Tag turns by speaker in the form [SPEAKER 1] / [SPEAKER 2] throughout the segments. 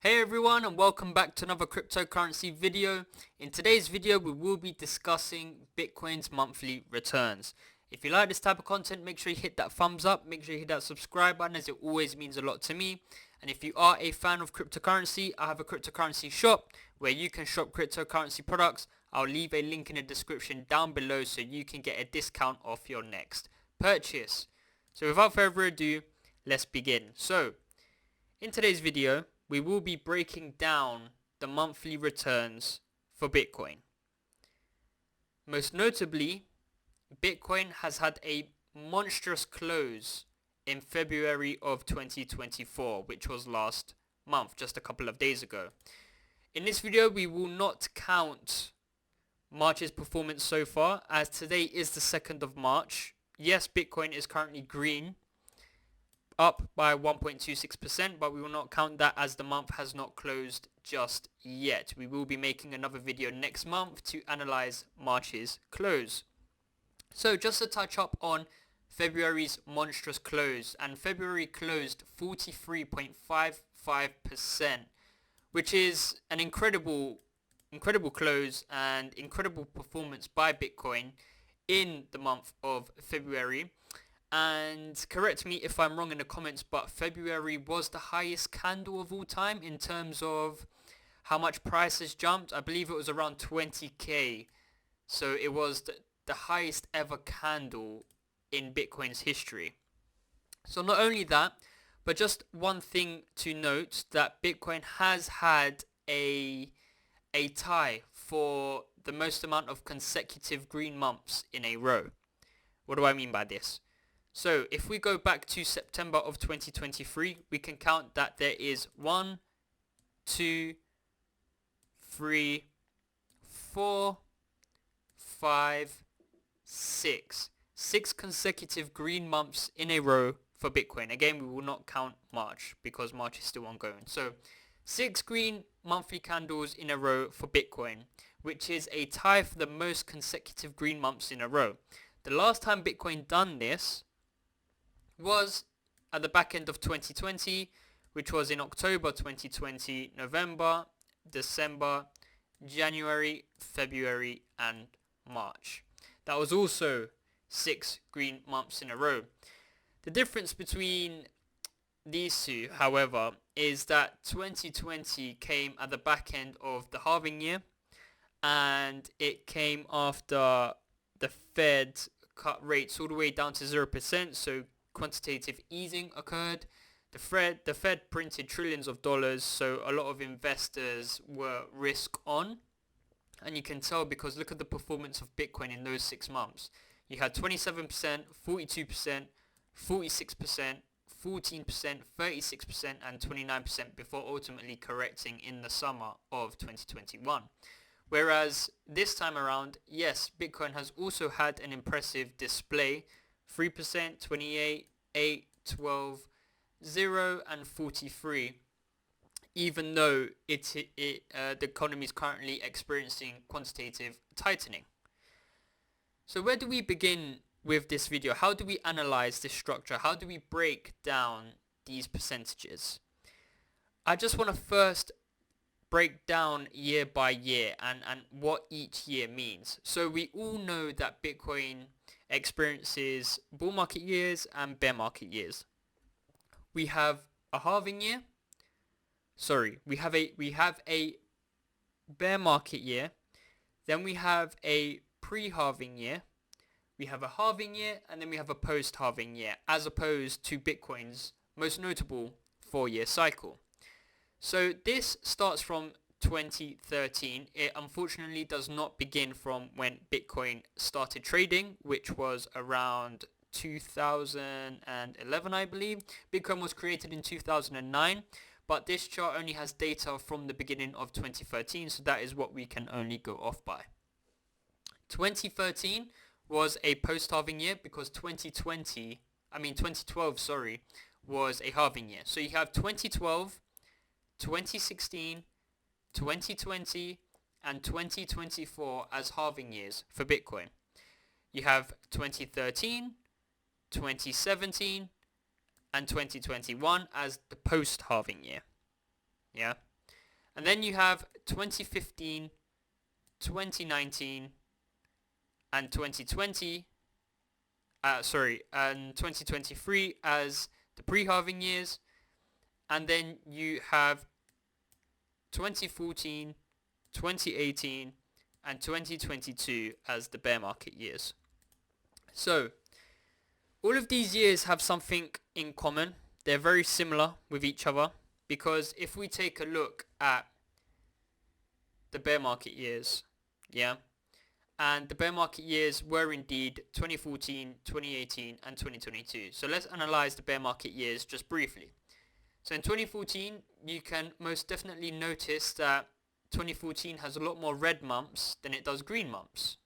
[SPEAKER 1] Hey everyone, and welcome back to another cryptocurrency video. In today's video we will be discussing Bitcoin's monthly returns. If you like this type of content, make sure you hit that thumbs up, make sure you hit that subscribe button, as it always means a lot to me. And if you are a fan of cryptocurrency, I have a cryptocurrency shop where you can shop cryptocurrency products. I'll leave a link in the description down below so you can get a discount off your next purchase. So without further ado, let's begin. So in today's video we will be breaking down the monthly returns for Bitcoin. Most notably, Bitcoin has had a monstrous close in February of 2024, which was last month, just a couple of days ago. In this video, we will not count March's performance so far, as today is the 2nd of March. Yes, Bitcoin is currently green, up by 1.26%, but we will not count that as the month has not closed just yet. We will be making another video next month to analyze March's close. So just to touch up on February's monstrous close, and February closed 43.55%, which is an incredible close and incredible performance by Bitcoin in the month of February. And correct me if I'm wrong in the comments, but February was the highest candle of all time in terms of how much prices jumped. I believe it was around 20k. So it was the highest ever candle in Bitcoin's history. So not only that, but just one thing to note, that Bitcoin has had a tie for the most amount of consecutive green months in a row. What do I mean by this? So if we go back to September of 2023, we can count that there is 1, 2, 3, 4, 5, 6. 6 consecutive green months in a row for Bitcoin. Again, we will not count March because March is still ongoing. So 6 green monthly candles in a row for Bitcoin, which is a tie for the most consecutive green months in a row. The last time Bitcoin done this was at the back end of 2020, which was in October 2020, November, December, January, February and March. That was also 6 green months in a row. The difference between these two, however, is that 2020 came at the back end of the halving year, and it came after the Fed cut rates all the way down to 0%, so quantitative easing occurred. The Fed printed trillions of dollars, so a lot of investors were risk on. And you can tell because look at the performance of Bitcoin in those 6 months. You had 27%, 42%, 46%, 14%, 36% and 29% before ultimately correcting in the summer of 2021. Whereas this time around, yes, Bitcoin has also had an impressive display. 3%, 28, 8, 12, 0 and 43, even though the economy is currently experiencing quantitative tightening. So where do we begin with this video? How do we analyze this structure? How do we break down these percentages? I just want to first break down year by year and what each year means. So we all know that Bitcoin experiences bull market years and bear market years. We have a halving year. We have a bear market year. Then we have a pre-halving year. We have a halving year, and then we have a post-halving year, as opposed to Bitcoin's most notable 4-year cycle. So this starts from 2013. It unfortunately does not begin from when Bitcoin started trading, which was around 2011, I believe. Bitcoin was created in 2009, but this chart only has data from the beginning of 2013, so that is what we can only go off by. 2013 was a post-halving year because 2012, was a halving year. So you have 2012, 2016, 2020 and 2024 as halving years for Bitcoin. You have 2013, 2017 and 2021 as the post-halving year. Yeah. And then you have 2015, 2019, and 2020. And 2023 as the pre-halving years. And then you have 2014, 2018, and 2022 as the bear market years. So, all of these years have something in common. They're very similar with each other, because if we take a look at the bear market years, and the bear market years were indeed 2014, 2018, and 2022. So let's analyze the bear market years just briefly. So in 2014, you can most definitely notice that 2014 has a lot more red months than it does green months.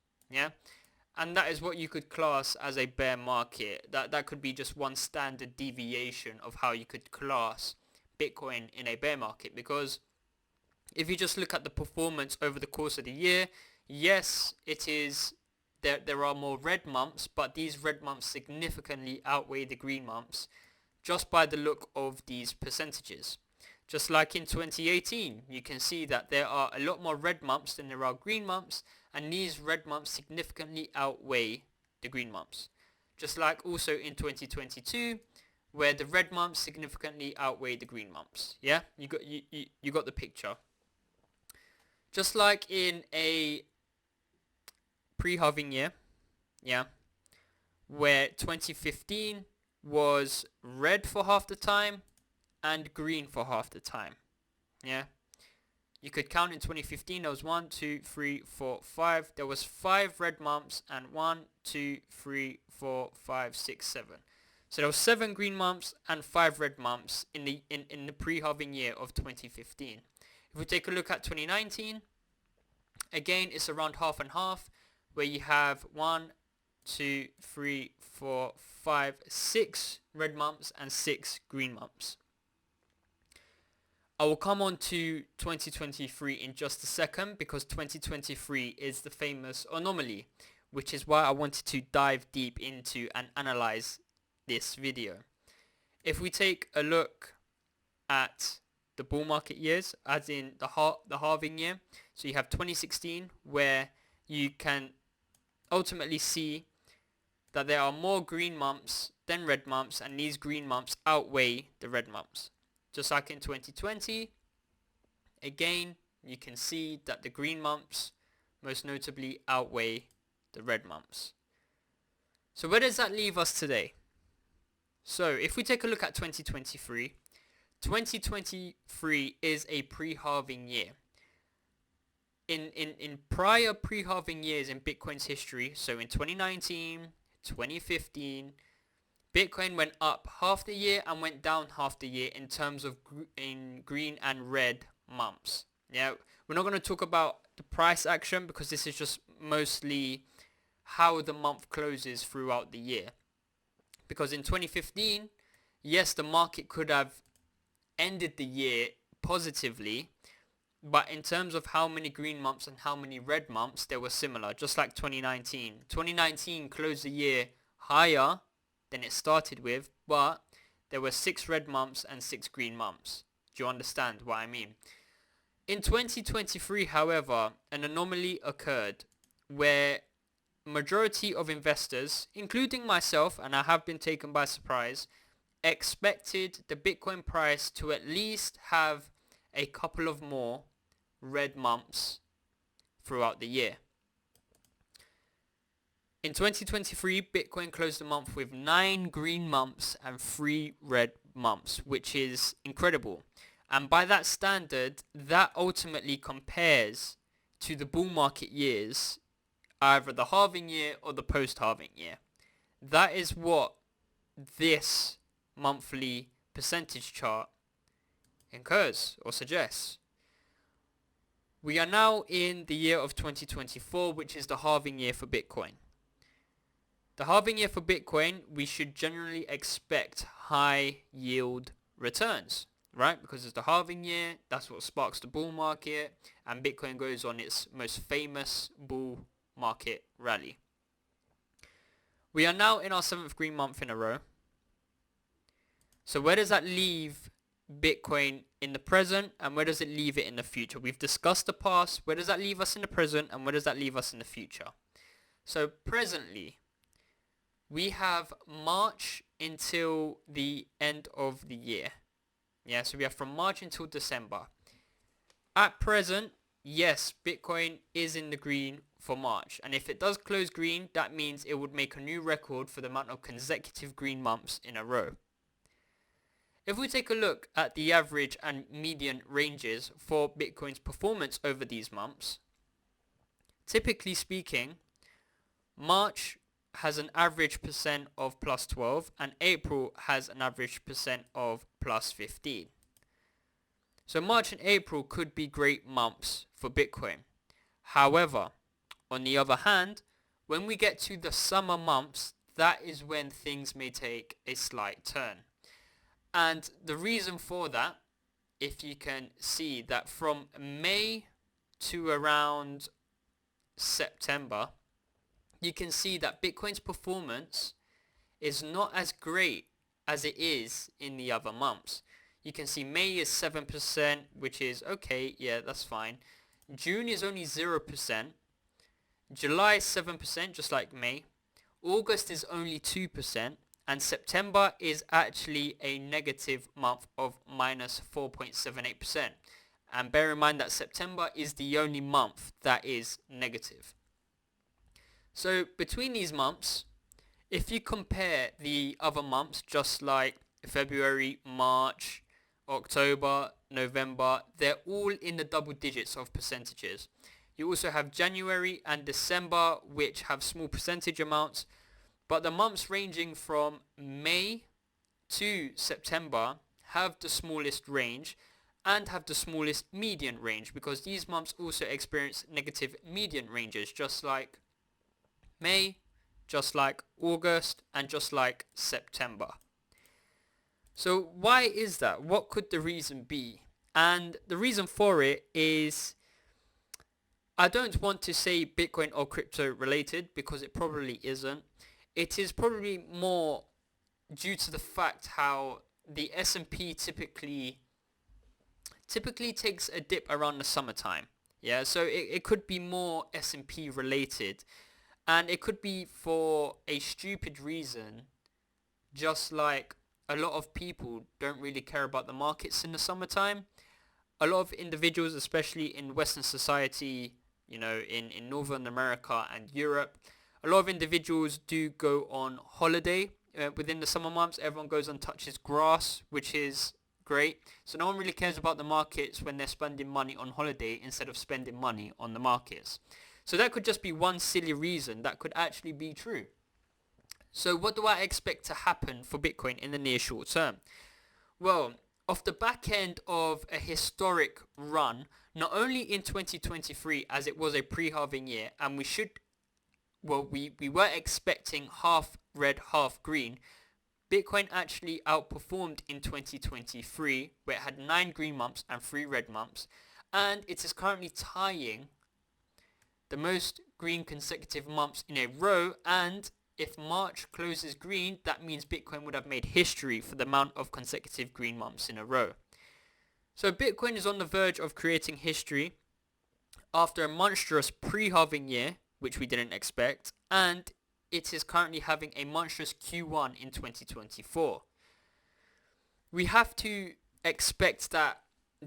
[SPEAKER 1] And that is what you could class as a bear market. That could be just one standard deviation of how you could class Bitcoin in a bear market, because if you just look at the performance over the course of the year, yes, it is there are more red months, but these red months significantly outweigh the green months just by the look of these percentages. Just like in 2018, you can see that there are a lot more red months than there are green months, and these red months significantly outweigh the green months. Just like also in 2022, where the red months significantly outweigh the green months. Yeah, you got the picture. Just like in a pre-halving year, where 2015 was red for half the time and green for half the time. You could count in 2015, there was 1, 2, 3, 4, 5. There was 5 red months and 1, 2, 3, 4, 5, 6, 7. So there was 7 green months and 5 red months in the pre-halving year of 2015. If we take a look at 2019, again, it's around half and half, where you have 1, 2, 3, 4, 5, 6 red months and 6 green months. I will come on to 2023 in just a second, because 2023 is the famous anomaly, which is why I wanted to dive deep into and analyze this video. If we take a look at the bull market years, as in the halving year, so you have 2016, where you can ultimately see that there are more green months than red months, and these green months outweigh the red months. Just like in 2020, again, you can see that the green months most notably outweigh the red months. So where does that leave us today? So if we take a look at 2023, 2023 is a pre-halving year. In prior pre-halving years in Bitcoin's history, so in 2019, 2015, Bitcoin went up half the year and went down half the year in terms of in green and red months. We're not going to talk about the price action, because this is just mostly how the month closes throughout the year. Because in 2015, yes, the market could have ended the year positively, but in terms of how many green months and how many red months, they were similar, just like 2019. 2019 closed the year higher than it started with, but there were 6 red months and 6 green months. Do you understand what I mean? In 2023, however, an anomaly occurred where majority of investors, including myself, and I have been taken by surprise, expected the Bitcoin price to at least have a couple of more red months throughout the year. In 2023, Bitcoin closed the month with 9 green months and 3 red months, which is incredible. And by that standard, that ultimately compares to the bull market years, either the halving year or the post-halving year. That is what this monthly percentage chart incurs or suggests. We are now in the year of 2024, which is the halving year for Bitcoin. The halving year for Bitcoin, we should generally expect high yield returns, right? Because it's the halving year, that's what sparks the bull market, and Bitcoin goes on its most famous bull market rally. We are now in our 7th green month in a row. So where does that leave Bitcoin in the present, and where does it leave it in the future? We've discussed the past. Where does that leave us in the present, and where does that leave us in the future? So presently, we have March until the end of the year. Yeah, so we have from March until December. At present, yes, Bitcoin is in the green for March. And if it does close green, that means it would make a new record for the amount of consecutive green months in a row. If we take a look at the average and median ranges for Bitcoin's performance over these months, typically speaking, March has an average percent of plus 12 and April has an average percent of plus 15. So March and April could be great months for Bitcoin. However, on the other hand, when we get to the summer months, that is when things may take a slight turn. And the reason for that, if you can see that from May to around September, you can see that Bitcoin's performance is not as great as it is in the other months. You can see May is 7%, which is okay, yeah, that's fine. June is only 0%. July is 7%, just like May. August is only 2%. And September is actually a negative month of minus 4.78%. And bear in mind that September is the only month that is negative. So between these months, if you compare the other months, just like February, March, October, November, they're all in the double digits of percentages. You also have January and December, which have small percentage amounts. But the months ranging from May to September have the smallest range and have the smallest median range, because these months also experience negative median ranges, just like May, just like August, and just like September. So why is that? What could the reason be? And the reason for it is, I don't want to say Bitcoin or crypto related, because it probably isn't. It is probably more due to the fact how the S&P typically takes a dip around the summertime. Yeah, so it could be more S&P related, and it could be for a stupid reason, just like a lot of people don't really care about the markets in the summertime. A lot of individuals, especially in Western society, you know, in Northern America and Europe, a lot of individuals do go on holiday within the summer months. Everyone goes and touches grass, which is great. So no one really cares about the markets when they're spending money on holiday instead of spending money on the markets. So that could just be one silly reason that could actually be true. So what do I expect to happen for Bitcoin in the near short term? Well, off the back end of a historic run, not only in 2023 as it was a pre-halving year, and we were expecting half red, half green. Bitcoin actually outperformed in 2023, where it had 9 green months and 3 red months, and it is currently tying the most green consecutive months in a row. And if March closes green, that means Bitcoin would have made history for the amount of consecutive green months in a row. So Bitcoin is on the verge of creating history after a monstrous pre-halving year, which we didn't expect, and it is currently having a monstrous Q1 in 2024. We have to expect that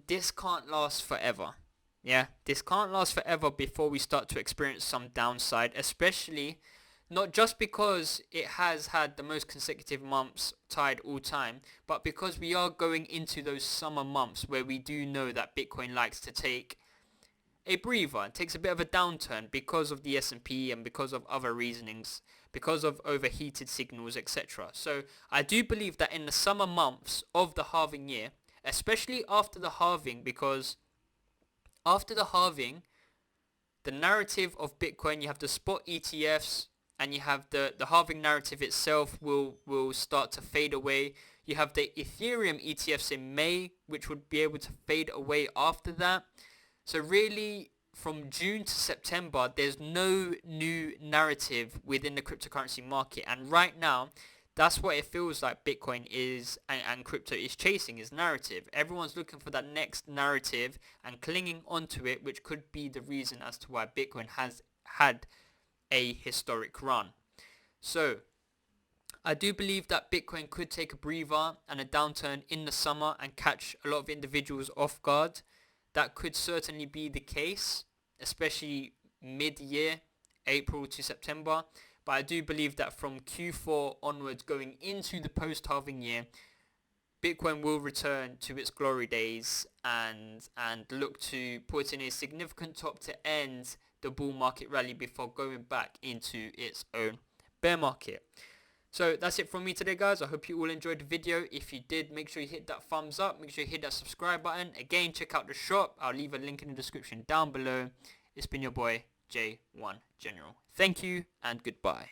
[SPEAKER 1] this can't last forever. Yeah, this can't last forever before we start to experience some downside, especially not just because it has had the most consecutive months tied all time, but because we are going into those summer months where we do know that Bitcoin likes to take a breather. It takes a bit of a downturn because of the S&P and because of other reasonings, because of overheated signals, etc. So I do believe that in the summer months of the halving year, especially after the halving, because after the halving, the narrative of Bitcoin, you have the spot ETFs, and you have the halving narrative itself will start to fade away. You have the Ethereum ETFs in May, which would be able to fade away after that. So really, from June to September, there's no new narrative within the cryptocurrency market. And right now, That's what it feels like Bitcoin is and crypto is chasing, is narrative. Everyone's looking for that next narrative and clinging onto it, which could be the reason as to why Bitcoin has had a historic run. So I do believe that Bitcoin could take a breather and a downturn in the summer and catch a lot of individuals off guard. That could certainly be the case, especially mid-year, April to September. But I do believe that from Q4 onwards, going into the post-halving year, Bitcoin will return to its glory days and look to put in a significant top to end the bull market rally before going back into its own bear market. So that's it from me today, guys. I hope you all enjoyed the video. If you did, make sure you hit that thumbs up. Make sure you hit that subscribe button. Again, check out the shop. I'll leave a link in the description down below. It's been your boy, J1 General. Thank you and goodbye.